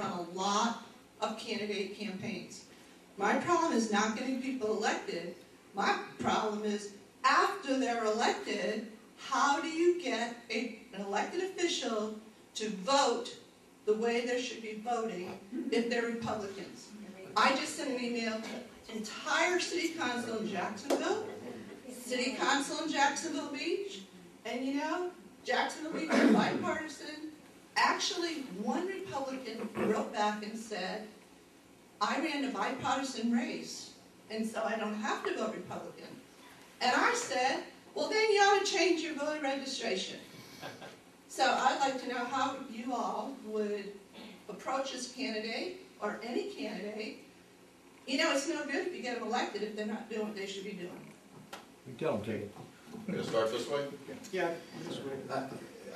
run a lot of candidate campaigns. My problem is not getting people elected. My problem is after they're elected, how do you get an elected official to vote the way they should be voting if they're Republicans? I just sent an email to the entire city council in Jacksonville, city council in Jacksonville Beach, and you know, Jacksonville Beach is bipartisan. Actually, one Republican wrote back and said, I ran a bipartisan race, and so I don't have to vote Republican. And I said, well, then you ought to change your voter registration. So I'd like to know how you all would approach this candidate, or any candidate. You know, it's no good if you get them elected if they're not doing what they should be doing. You tell them, Jake. I'm going to start this way? Yeah, this way.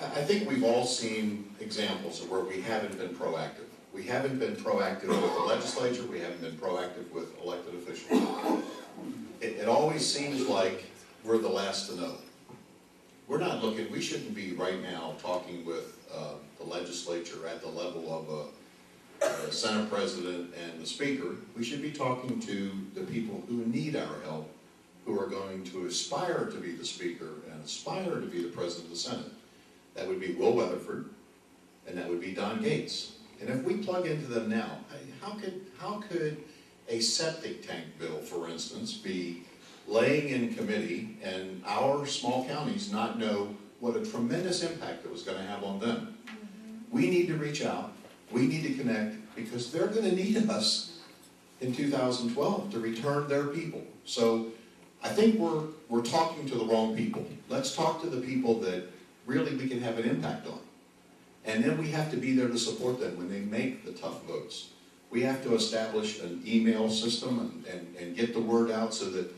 I think we've all seen examples of where we haven't been proactive. We haven't been proactive with the legislature, we haven't been proactive with elected officials. It always seems like we're the last to know. We're not looking, we shouldn't be right now talking with the legislature at the level of a Senate President and the Speaker. We should be talking to the people who need our help, who are going to aspire to be the Speaker and aspire to be the President of the Senate. That would be Will Weatherford, and that would be Don Gates. And if we plug into them now, how could a septic tank bill, for instance, be laying in committee and our small counties not know what a tremendous impact it was going to have on them? We need to reach out, we need to connect, because they're going to need us in 2012 to return their people. So I think we're talking to the wrong people. Let's talk to the people that really we can have an impact on. And then we have to be there to support them when they make the tough votes. We have to establish an email system and get the word out so that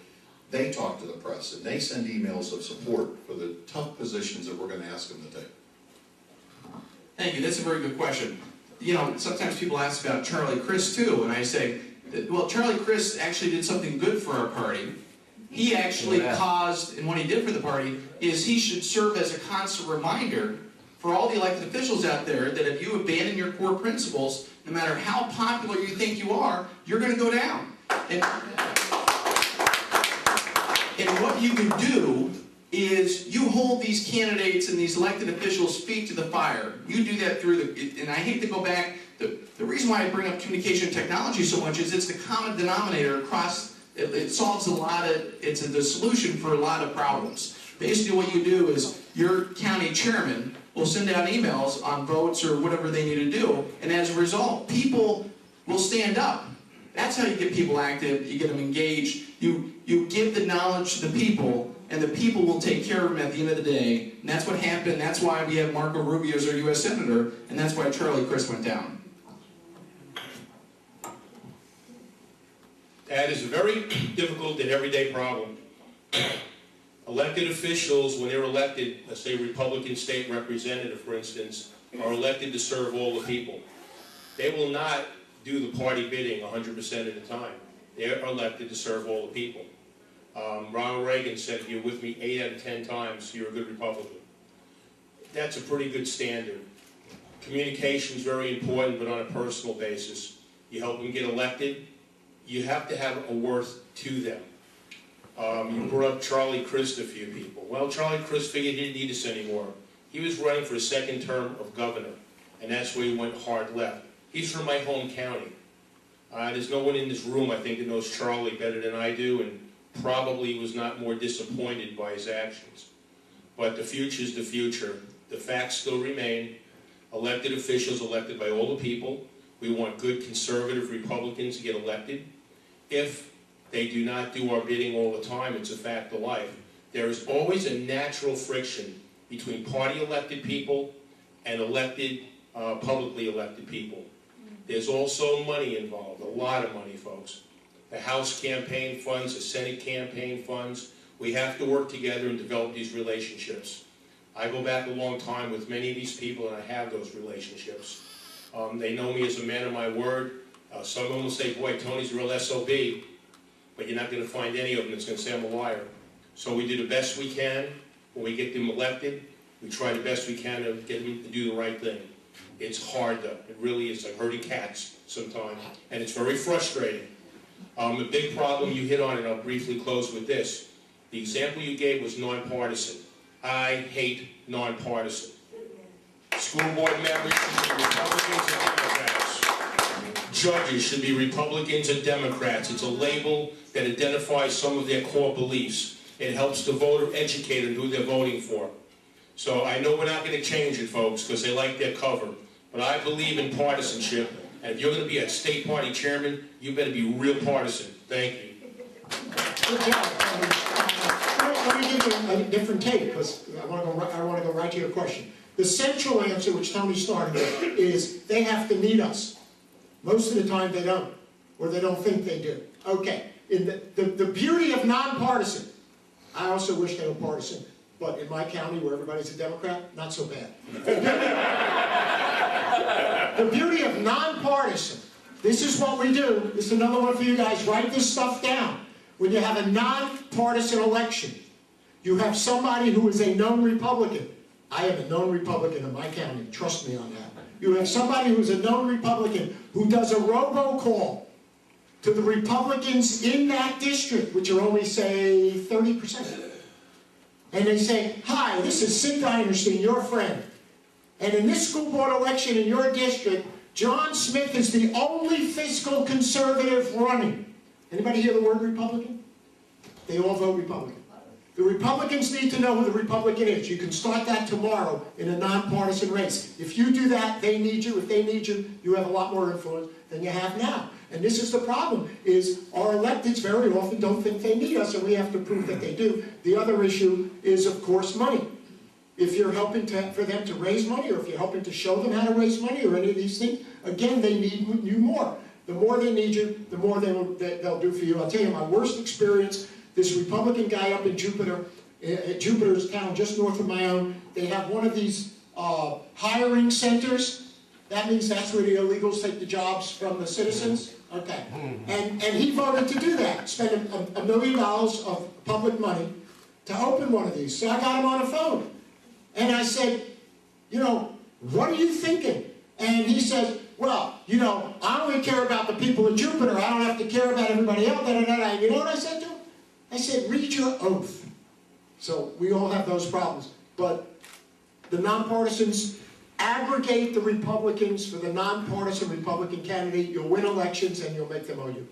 they talk to the press and they send emails of support for the tough positions that we're going to ask them to take. Thank you. That's a very good question. You know, sometimes people ask about Charlie Crist too, and I say, well, Charlie Crist actually did something good for our party. He actually caused, and what he did for the party is he should serve as a constant reminder for all the elected officials out there that if you abandon your core principles, no matter how popular you think you are, you're going to go down. And what you can do is you hold these candidates and these elected officials' feet to the fire. You do that through the, and I hate to go back, the reason why I bring up communication technology so much is it's the common denominator across, it solves a lot of, it's the solution for a lot of problems. Basically what you do is your county chairman will send out emails on votes or whatever they need to do, and as a result, people will stand up. That's how you get people active, you get them engaged, you give the knowledge to the people, and the people will take care of them at the end of the day. And that's what happened, that's why we have Marco Rubio as our U.S. Senator, and that's why Charlie Crist went down. That is a very difficult and everyday problem. Elected officials, when they're elected, let's say Republican state representative, for instance, are elected to serve all the people. They will not do the party bidding 100% of the time. They're elected to serve all the people. Ronald Reagan said, if you're with me 8 out of 10 times, you're a good Republican. That's a pretty good standard. Communication is very important, but on a personal basis. You help them get elected, you have to have a worth to them. You brought up Charlie Crist, a few people. Well, Charlie Crist figured he didn't need us anymore. He was running for a second term of governor, and that's where he went hard left. He's from my home county. There's no one in this room, I think, that knows Charlie better than I do, and probably was not more disappointed by his actions. But the future's the future. The facts still remain. Elected officials elected by all the people. We want good conservative Republicans to get elected. If they do not do our bidding all the time, it's a fact of life. There is always a natural friction between party-elected people and elected, publicly elected people. There's also money involved, a lot of money, folks. The House campaign funds, the Senate campaign funds. We have to work together and develop these relationships. I go back a long time with many of these people, and I have those relationships. They know me as a man of my word. Some of them will say, boy, Tony's a real SOB, but you're not going to find any of them that's going to say I'm a liar. So we do the best we can. When we get them elected, we try the best we can to get them to do the right thing. It's hard though, it really is, like herding cats sometimes, and it's very frustrating. The big problem you hit on, and I'll briefly close with this. The example you gave was nonpartisan. I hate nonpartisan. School board members should be Republicans and Democrats. Judges should be Republicans and Democrats. It's a label that identifies some of their core beliefs. It helps the voter educate on who they're voting for. So I know we're not going to change it, folks, because they like their cover. But I believe in partisanship. And if you're going to be a state party chairman, you better be real partisan. Thank you. Good job. Let me give you a different take, because I want to go right to your question. The central answer, which Tony started with, is they have to need us. Most of the time they don't, or they don't think they do. Okay, in the beauty of nonpartisan, I also wish they were partisan, but in my county where everybody's a Democrat, not so bad. The beauty of nonpartisan, this is what we do. This is another one for you guys. Write this stuff down. When you have a nonpartisan election, you have somebody who is a known Republican. I am a known Republican in my county. Trust me on that. You have somebody who's a known Republican who does a robocall to the Republicans in that district, which are only, say, 30%. And they say, hi, this is Sid Dinerstien, your friend. And in this school board election in your district, John Smith is the only fiscal conservative running. Anybody hear the word Republican? They all vote Republican. The Republicans need to know who the Republican is. You can start that tomorrow in a nonpartisan race. If you do that, they need you. If they need you, you have a lot more influence than you have now. And this is the problem, is our electeds very often don't think they need us, and we have to prove that they do. The other issue is, of course, money. If you're helping for them to raise money, or if you're helping to show them how to raise money, or any of these things, again, they need you more. The more they need you, the more they'll do for you. I'll tell you my worst experience. This Republican guy up in Jupiter's town, just north of my own, they have one of these hiring centers. That means that's where the illegals take the jobs from the citizens. Okay. And he voted to do that, spend $1 million of public money to open one of these. So I got him on the phone. And I said, you know, what are you thinking? And he says, well, you know, I only care about the people in Jupiter. I don't have to care about everybody else. And you know what I said to him? I said, read your oath. So we all have those problems. But the nonpartisans aggregate the Republicans for the nonpartisan Republican candidate. You'll win elections and you'll make them owe you.